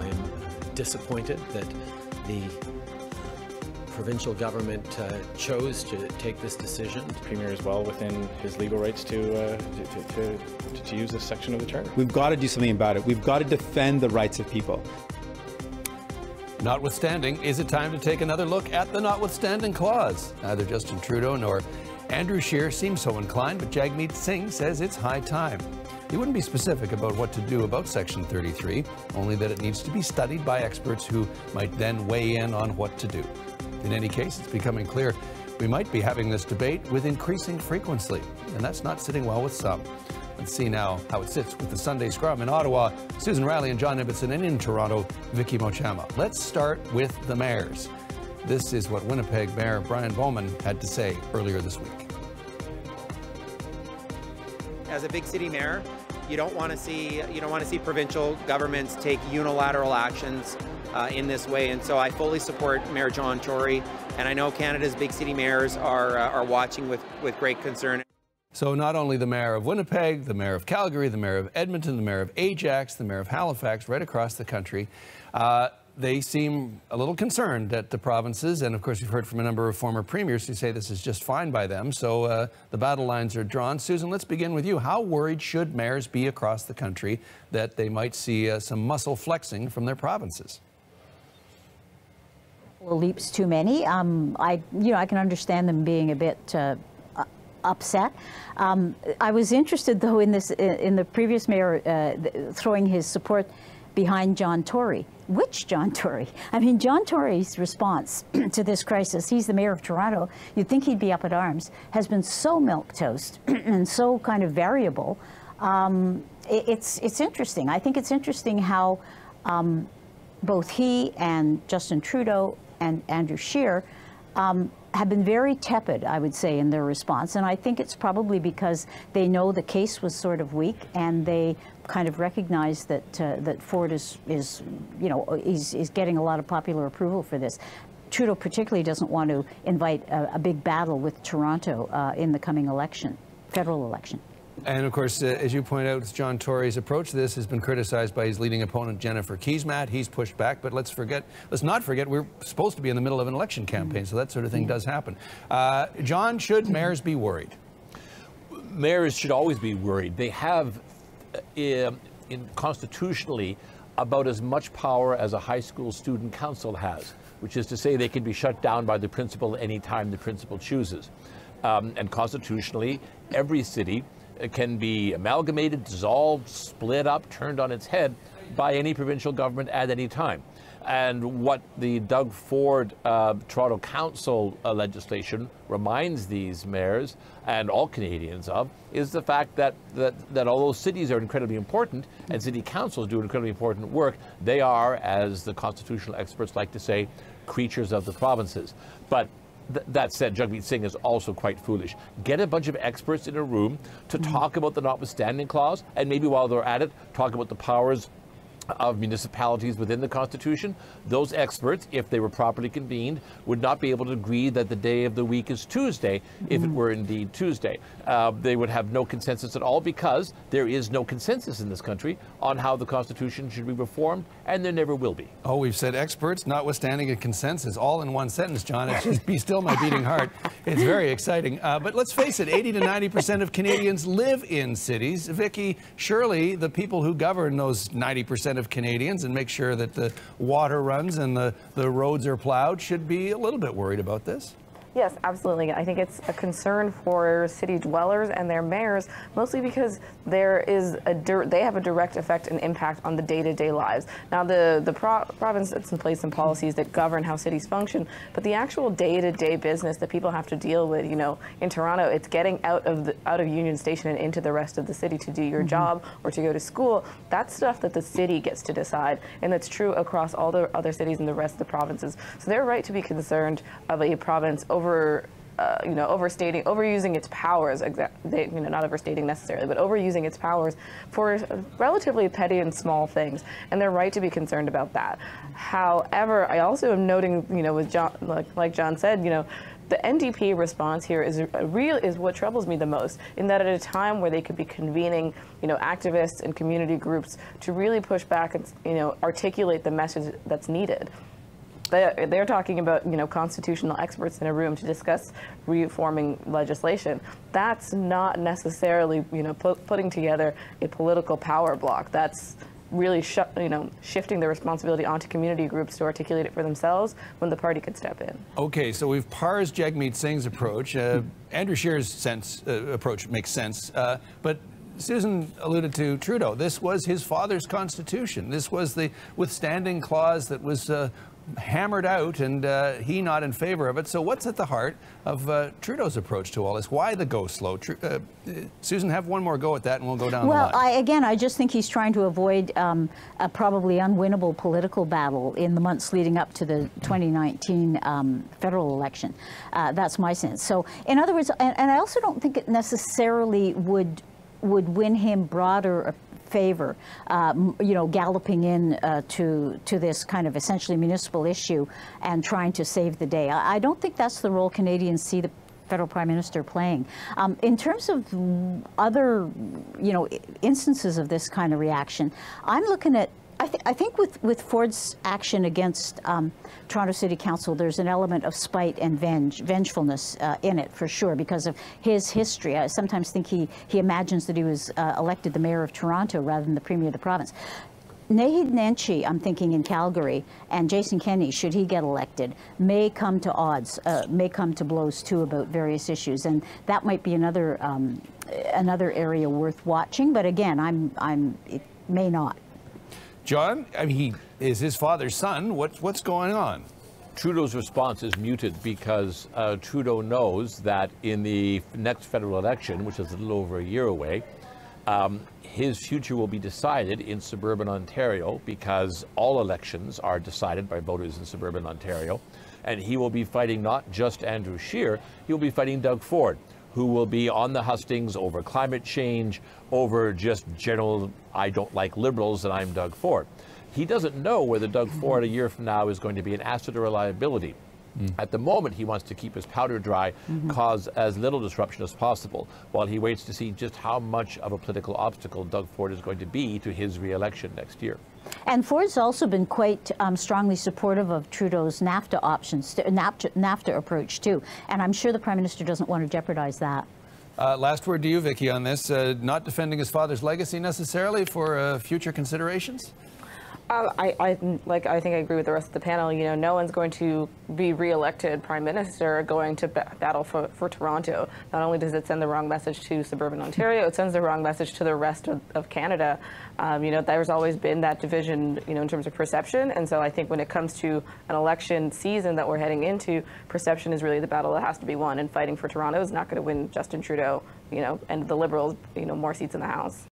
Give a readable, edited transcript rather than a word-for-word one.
I'm disappointed that the provincial government chose to take this decision. The Premier is well within his legal rights to use this section of the Charter. We've got to do something about it. We've got to defend the rights of people. Notwithstanding, is it time to take another look at the notwithstanding clause? Neither Justin Trudeau nor Andrew Scheer seem so inclined, but Jagmeet Singh says it's high time. He wouldn't be specific about what to do about Section 33, only that it needs to be studied by experts who might then weigh in on what to do. In any case, it's becoming clear we might be having this debate with increasing frequency, and that's not sitting well with some. Let's see now how it sits with the Sunday Scrum in Ottawa. Susan Riley and John Ibbotson, and in Toronto, Vicky Mochama. Let's start with the mayors. This is what Winnipeg Mayor Brian Bowman had to say earlier this week. As a big city mayor, you don't want to see provincial governments take unilateral actions in this way, and so I fully support Mayor John Tory, and I know Canada's big city mayors are watching with great concern. So not only the mayor of Winnipeg, the mayor of Calgary, the mayor of Edmonton, the mayor of Ajax, the mayor of Halifax, right across the country, they seem a little concerned at the provinces. And of course, we've heard from a number of former premiers who say this is just fine by them. So the battle lines are drawn. Susan, let's begin with you. How worried should mayors be across the country that they might see some muscle flexing from their provinces? Leaps too many. I can understand them being a bit upset. I was interested, though, in the previous mayor throwing his support behind John Tory. Which John Tory? I mean, John Tory's response to this crisis, he's the mayor of Toronto, you'd think he'd be up at arms, has been so milquetoast and so kind of variable. It's interesting. I think it's interesting how both he and Justin Trudeau and Andrew Scheer have been very tepid, I would say, in their response. And I think it's probably because they know the case was sort of weak, and they kind of recognize that that Ford is getting a lot of popular approval for this. Trudeau particularly doesn't want to invite a big battle with Toronto in the coming election, federal election. And of course, as you point out, John Tory's approach to this has been criticized by his leading opponent, Jennifer Keesmaat. He's pushed back, but let's not forget, we're supposed to be in the middle of an election campaign, so that sort of thing does happen. John, should mayors be worried? Mayors should always be worried. They have, constitutionally, about as much power as a high school student council has, which is to say they can be shut down by the principal anytime the principal chooses. And constitutionally, every city can be amalgamated, dissolved, split up, turned on its head by any provincial government at any time. And what the Doug Ford Toronto Council legislation reminds these mayors and all Canadians of is the fact that although cities are incredibly important and city councils do incredibly important work, they are, as the constitutional experts like to say, creatures of the provinces. But that said, Jagmeet Singh is also quite foolish. Get a bunch of experts in a room to talk about the notwithstanding clause, and maybe while they're at it, talk about the powers of municipalities within the Constitution. Those experts, if they were properly convened, would not be able to agree that the day of the week is Tuesday if it were indeed Tuesday. They would have no consensus at all because there is no consensus in this country on how the Constitution should be reformed, and there never will be. Oh, we've said experts, notwithstanding a consensus, all in one sentence, John. It's just be still my beating heart. It's very exciting. But let's face it, 80 to 90% of Canadians live in cities. Vicky, surely the people who govern those 90% of Canadians and make sure that the water runs and the roads are plowed should be a little bit worried about this. Yes, absolutely. I think it's a concern for city dwellers and their mayors, mostly because they have a direct effect and impact on the day-to-day lives. Now, the province sets in place some policies that govern how cities function, but the actual day-to-day business that people have to deal with, in Toronto, it's getting out of Union Station and into the rest of the city to do your job or to go to school. That's stuff that the city gets to decide, and that's true across all the other cities and the rest of the provinces. So they're right to be concerned of a province overusing its powers, not overstating necessarily, but overusing its powers for relatively petty and small things, and they're right to be concerned about that. However, I also am noting, with John, like John said, The NDP response here is what troubles me the most, in that at a time where they could be convening, activists and community groups to really push back and, articulate the message that's needed. They're talking about, constitutional experts in a room to discuss reforming legislation. That's not necessarily, putting together a political power block. That's really shifting the responsibility onto community groups to articulate it for themselves when the party could step in. Okay, so we've parsed Jagmeet Singh's approach. Andrew Scheer's approach makes sense, but Susan alluded to Trudeau. This was his father's constitution. This was the withstanding clause that was hammered out, and he not in favor of it. So what's at the heart of Trudeau's approach to all this? Why the go slow? Susan, have one more go at that and we'll go down the line. Well, I just think he's trying to avoid a probably unwinnable political battle in the months leading up to the 2019 federal election. That's my sense. So, in other words, and I also don't think it necessarily would win him broader favor, galloping in to this kind of essentially municipal issue and trying to save the day. I don't think that's the role Canadians see the federal prime minister playing. In terms of other, instances of this kind of reaction, I'm looking at, I think with Ford's action against Toronto City Council, there's an element of spite and vengefulness in it, for sure, because of his history. I sometimes think he imagines that he was elected the mayor of Toronto rather than the premier of the province. Naheed Nenshi, I'm thinking in Calgary, and Jason Kenney, should he get elected, may come to odds, may come to blows too about various issues, and that might be another area worth watching. But again, it may not. John, I mean, he is his father's son. What's going on? Trudeau's response is muted because Trudeau knows that in the next federal election, which is a little over a year away, his future will be decided in suburban Ontario, because all elections are decided by voters in suburban Ontario. And he will be fighting not just Andrew Scheer, he will be fighting Doug Ford, who will be on the hustings over climate change, over just general, I don't like Liberals and I'm Doug Ford. He doesn't know whether Doug Ford a year from now is going to be an asset or a liability. At the moment, he wants to keep his powder dry, cause as little disruption as possible, while he waits to see just how much of a political obstacle Doug Ford is going to be to his re-election next year. And Ford's also been quite strongly supportive of Trudeau's NAFTA options, NAFTA approach too. And I'm sure the Prime Minister doesn't want to jeopardize that. Last word to you, Vicky, on this. Not defending his father's legacy necessarily for future considerations? I think I agree with the rest of the panel. No one's going to be re-elected prime minister going to battle for Toronto. Not only does it send the wrong message to suburban Ontario, it sends the wrong message to the rest of Canada. There's always been that division, in terms of perception. And so I think when it comes to an election season that we're heading into, perception is really the battle that has to be won. And fighting for Toronto is not going to win Justin Trudeau, and the Liberals, more seats in the House.